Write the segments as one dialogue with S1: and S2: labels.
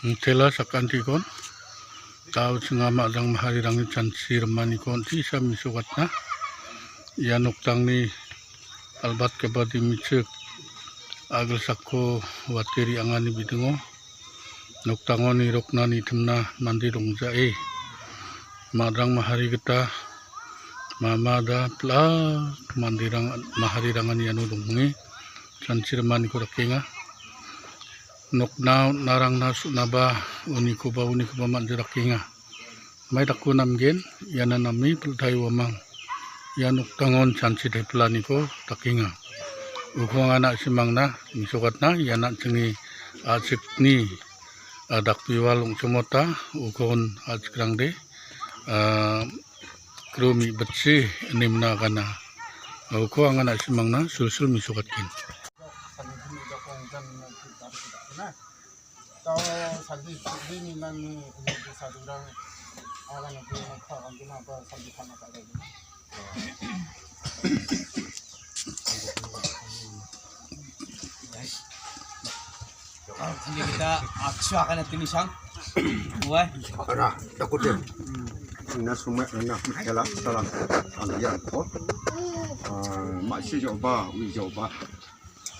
S1: Tela sakantikon tau singama dang maharirang cansir manikon ti sami sukatna yanuk tangni albat kabadi micek agal sakko wateri angani bidungo noktangoni roknani temna mandi dongjae madang mahari kita mamada pla mandirang maharirangan yanu dongi cansir maniko rakenga nokna narang nasu naba uniko ba manjirakinga may dako namgen yana nami peltai wamang yanuk tangon cansi deplani ko takinga ukong anak simangna misukatna yana cengi acik ni dakpiwalung cemota ukon acikrang de krumi betsi nimna kana ukong anak simangna sul misukatkin
S2: tao saldi ni nan sadurang agan ko khagan dina ba saldi khana ka dai
S3: kita aksu akan tinisang wah
S4: ana takutin na sumai na kala salam andian ko ma si joba wi joba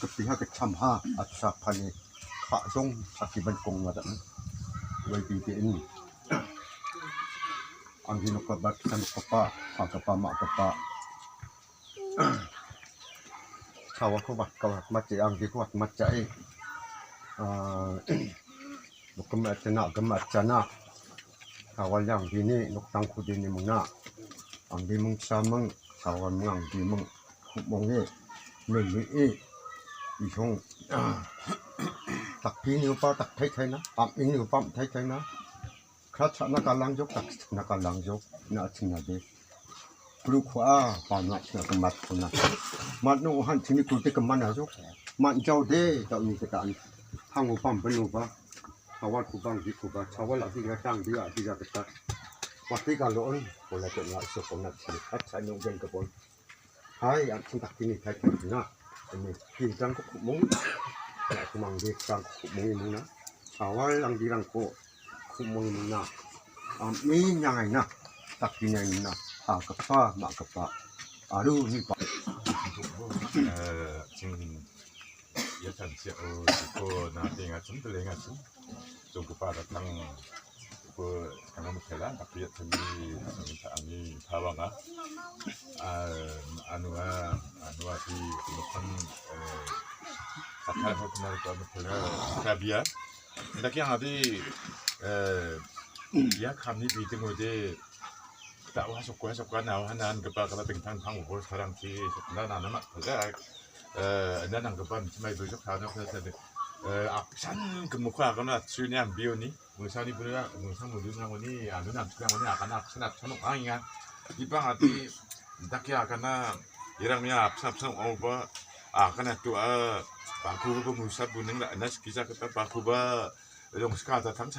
S4: kepiha ke chamha atsa phani kha song akiban kong ngadan wai PPN angin ko bat kan ko pa ma pa kawa ko bat kawa mace angin ko mace ai bukan cana gemat cana awal yang dini nuk tangku dini muna angin mung samang kawan mung angin mung mungi meli isong tak pini upa tak thai na am ini upa thai na khat na kalang jok tak na kalang jok na china de kru khwa pa na chna kemat kuna mat no han chini kulte keman jok man jau de ta ni ka an hang upam pelu ba awal kubang di kuba awal lagi ngatang dia tidak ketat waktu kalau boleh tu nak sokong nak chat saya nungguin ke pon hai yang cinta kini kai na ini kita ko mung nak kumang di sang mung muna awal lang dirang ko kumung muna ini yang na tak kini na kapa mak kapa aduh ni pak
S5: ya cantik ko na tinga cum telenga cum jung kepada tang ko kang mukela tapi ya tadi ani tawanga anu di bukan akal kemarin ko mukela rabia ndaki yang adi ya kami biting ode tak wasuk na hanan kepada tentang pangubur sekarang si sebenarnya nama kerja anda nanggapan cuma itu karena saya aksan kemuka karena sunya bioni musani punya musang mudunya ini anu nampak ini akan aksan aksan orangnya ibang hati tak ya karena irangnya aksan apa akan itu baku musab buneng lah anda sekisah kita baku ba yang sekarang datang